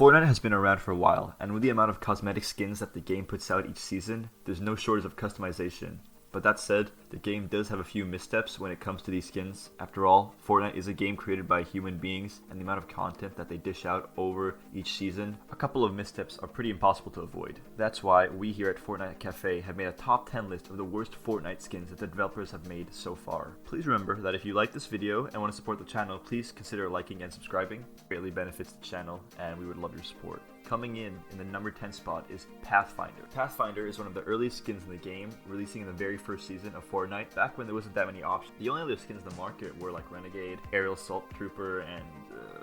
Fortnite has been around for a while, and with the amount of cosmetic skins that the game puts out each season, there's no shortage of customization. But that said, the game does have a few missteps when it comes to these skins. After all, Fortnite is a game created by human beings, and the amount of content that they dish out over each season, a couple of missteps are pretty impossible to avoid. That's why we here at Fortnite Cafe have made a top 10 list of the worst Fortnite skins that the developers have made so far. Please remember that if you like this video and want to support the channel, please consider liking and subscribing. It greatly benefits the channel, and we would love your support. Coming in the number 10 spot is Pathfinder. Pathfinder is one of the earliest skins in the game, releasing in the very first season of Fortnite, back when there wasn't that many options. The only other skins in the market were like Renegade, Aerial Assault Trooper, and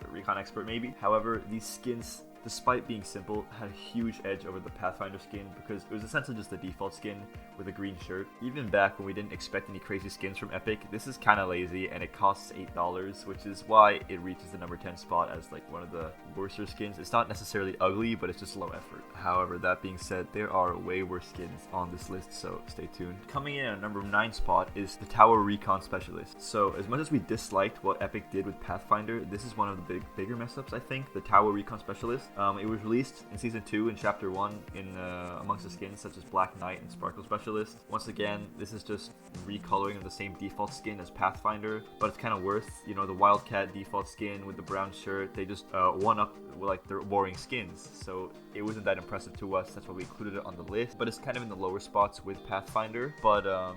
Recon Expert maybe. However, these skins, despite being simple, had a huge edge over the Pathfinder skin because it was essentially just the default skin with a green shirt. Even back when we didn't expect any crazy skins from Epic, this is kind of lazy and it costs $8, which is why it reaches the number 10 spot as like one of the worser skins. It's not necessarily ugly, but it's just low effort. However, that being said, there are way worse skins on this list, so stay tuned. Coming in at number 9 spot is the Tower Recon Specialist. So as much as we disliked what Epic did with Pathfinder, this is one of the bigger mess ups, I think, the Tower Recon Specialist. It was released in Season 2 in Chapter 1 in amongst the skins such as Black Knight and Sparkle Specialist. Once again, this is just recoloring of the same default skin as Pathfinder, but it's kind of worth, you know, the Wildcat default skin with the brown shirt. They just one-up like their boring skins, so it wasn't that impressive to us. That's why we included it on the list, but it's kind of in the lower spots with Pathfinder, but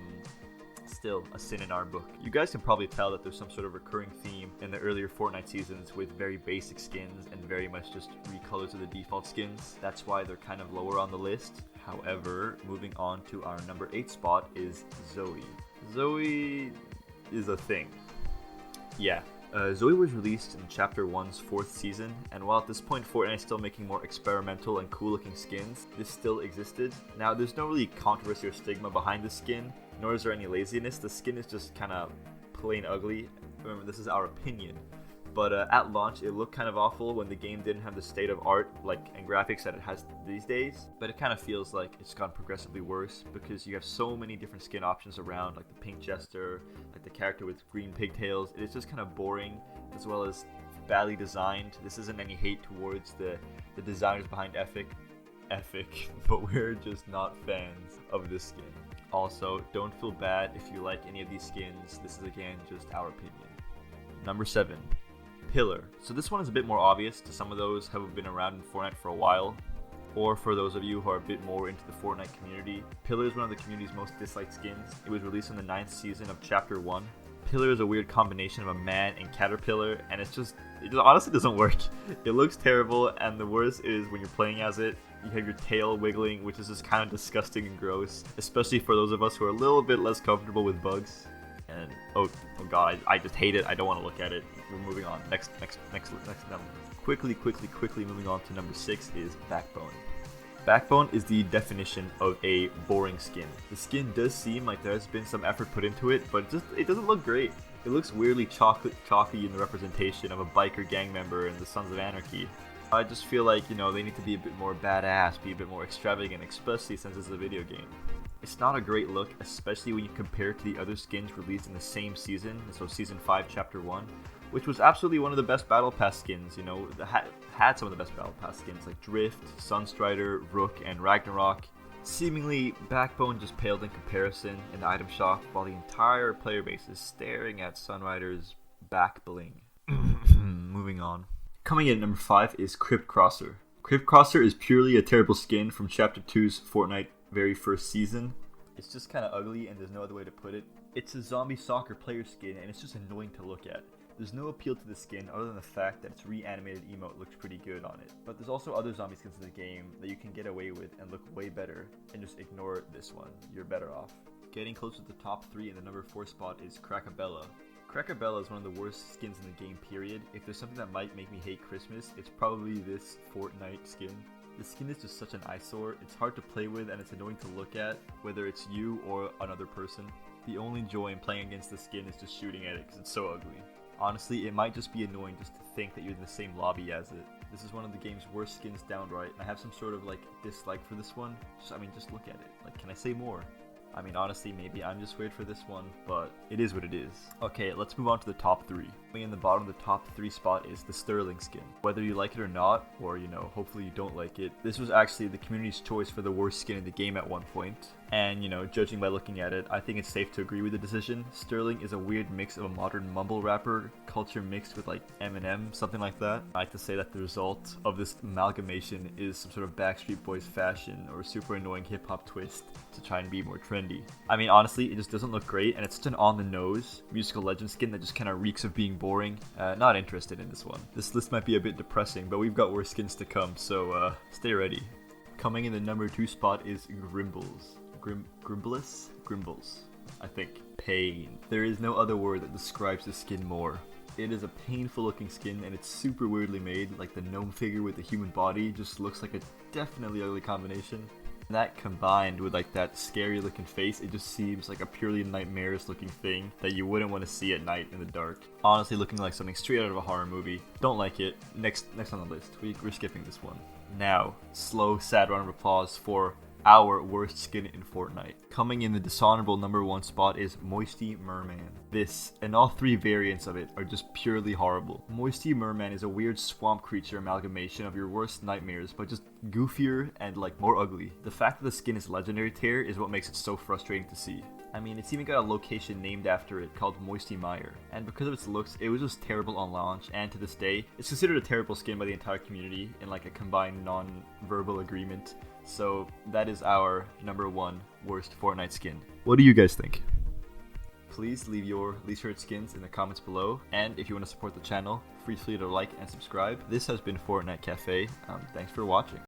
still a sin in our book. You guys can probably tell that there's some sort of recurring theme in the earlier Fortnite seasons with very basic skins and very much just recolors of the default skins. That's why they're kind of lower on the list. However, moving on to our number 8 spot is Zoe. Zoe is a thing. Yeah. Zoe was released in Chapter 1's 4th season, and while at this point Fortnite is still making more experimental and cool looking skins, this still existed. Now, there's no really controversy or stigma behind the skin, nor is there any laziness. The skin is just kind of plain ugly. Remember, this is our opinion. But at launch, it looked kind of awful when the game didn't have the state of art and graphics that it has these days. But it kind of feels like it's gotten progressively worse because you have so many different skin options around, like the pink jester, like the character with green pigtails. It's just kind of boring, as well as badly designed. This isn't any hate towards the designers behind Epic, but we're just not fans of this skin. Also, don't feel bad if you like any of these skins. This is again just our opinion. Number 7. Pillar. So this one is a bit more obvious to some of those who have been around in Fortnite for a while, or for those of you who are a bit more into the Fortnite community. Pillar is one of the community's most disliked skins. It was released in the 9th season of Chapter 1. Pillar is a weird combination of a man and caterpillar, and it just honestly doesn't work. It looks terrible, and the worst is when you're playing as it, you have your tail wiggling, which is just kind of disgusting and gross, especially for those of us who are a little bit less comfortable with bugs. And oh god, I just hate it. I don't want to look at it. We're moving on. Next number. Quickly moving on to number 6 is Backbone. Backbone is the definition of a boring skin. The skin does seem like there's been some effort put into it, but it doesn't look great. It looks weirdly chalky in the representation of a biker gang member in the Sons of Anarchy. I just feel like, you know, they need to be a bit more badass, be a bit more extravagant, especially since it's a video game. It's not a great look, especially when you compare it to the other skins released in the same season, so Season 5, Chapter 1, which was absolutely one of the best Battle Pass skins, you know, had some of the best Battle Pass skins like Drift, Sunstrider, Rook, and Ragnarok. Seemingly, Backbone just paled in comparison in the item shop, while the entire player base is staring at Sunrider's back bling. Moving on. Coming in at number 5 is Crypt Crosser. Crypt Crosser is purely a terrible skin from Chapter 2's Fortnite very first season. It's just kind of ugly, and there's no other way to put it. It's a zombie soccer player skin, and it's just annoying to look at. There's no appeal to the skin other than the fact that its reanimated emote looks pretty good on it. But there's also other zombie skins in the game that you can get away with and look way better, and just ignore this one. You're better off. Getting close to the top 3 in the number 4 spot is Crackabella. Crackabella is one of the worst skins in the game, period. If there's something that might make me hate Christmas, it's probably this Fortnite skin. The skin is just such an eyesore. It's hard to play with and it's annoying to look at, whether it's you or another person. The only joy in playing against the skin is just shooting at it because it's so ugly. Honestly, it might just be annoying just to think that you're in the same lobby as it. This is one of the game's worst skins downright, and I have some sort of dislike for this one. Just look at it. Can I say more? I mean, honestly, maybe I'm just weird for this one, but it is what it is. Okay, let's move on to the top 3. In the bottom, the top 3 spot is the Sterling skin. Whether you like it or not, or hopefully you don't like it, this was actually the community's choice for the worst skin in the game at one point. And judging by looking at it, I think it's safe to agree with the decision. Sterling is a weird mix of a modern mumble rapper culture mixed with like Eminem, something like that. I like to say that the result of this amalgamation is some sort of Backstreet Boys fashion or super annoying hip hop twist to try and be more trendy. I mean, honestly, it just doesn't look great, and it's such an on-the-nose musical legend skin that just kind of reeks of being boring. Not interested in this one. This list might be a bit depressing, but we've got worse skins to come, so stay ready. Coming in the number 2 spot is GRIMBLES. GRIMBLES, I think. Pain. There is no other word that describes this skin more. It is a painful looking skin, and it's super weirdly made. Like the gnome figure with the human body just looks like a definitely ugly combination. And that combined with like that scary looking face, it just seems like a purely nightmarish looking thing that you wouldn't want to see at night in the dark. Honestly, looking like something straight out of a horror movie. Don't like it. Next on the list. We're skipping this one. Now, slow, sad round of applause for our worst skin in Fortnite. Coming in the dishonorable number 1 spot is Moisty Merman. This, and all 3 variants of it, are just purely horrible. Moisty Merman is a weird swamp creature amalgamation of your worst nightmares, but just goofier and like more ugly. The fact that the skin is legendary tier is what makes it so frustrating to see. I mean, it's even got a location named after it called Moisty Mire, and because of its looks, it was just terrible on launch, and to this day, it's considered a terrible skin by the entire community in like a combined non-verbal agreement. So that is our number 1 worst Fortnite skin. What do you guys think? Please leave your least favorite skins in the comments below, and if you want to support the channel, feel free to like and subscribe. This has been Fortnite Cafe. Thanks for watching.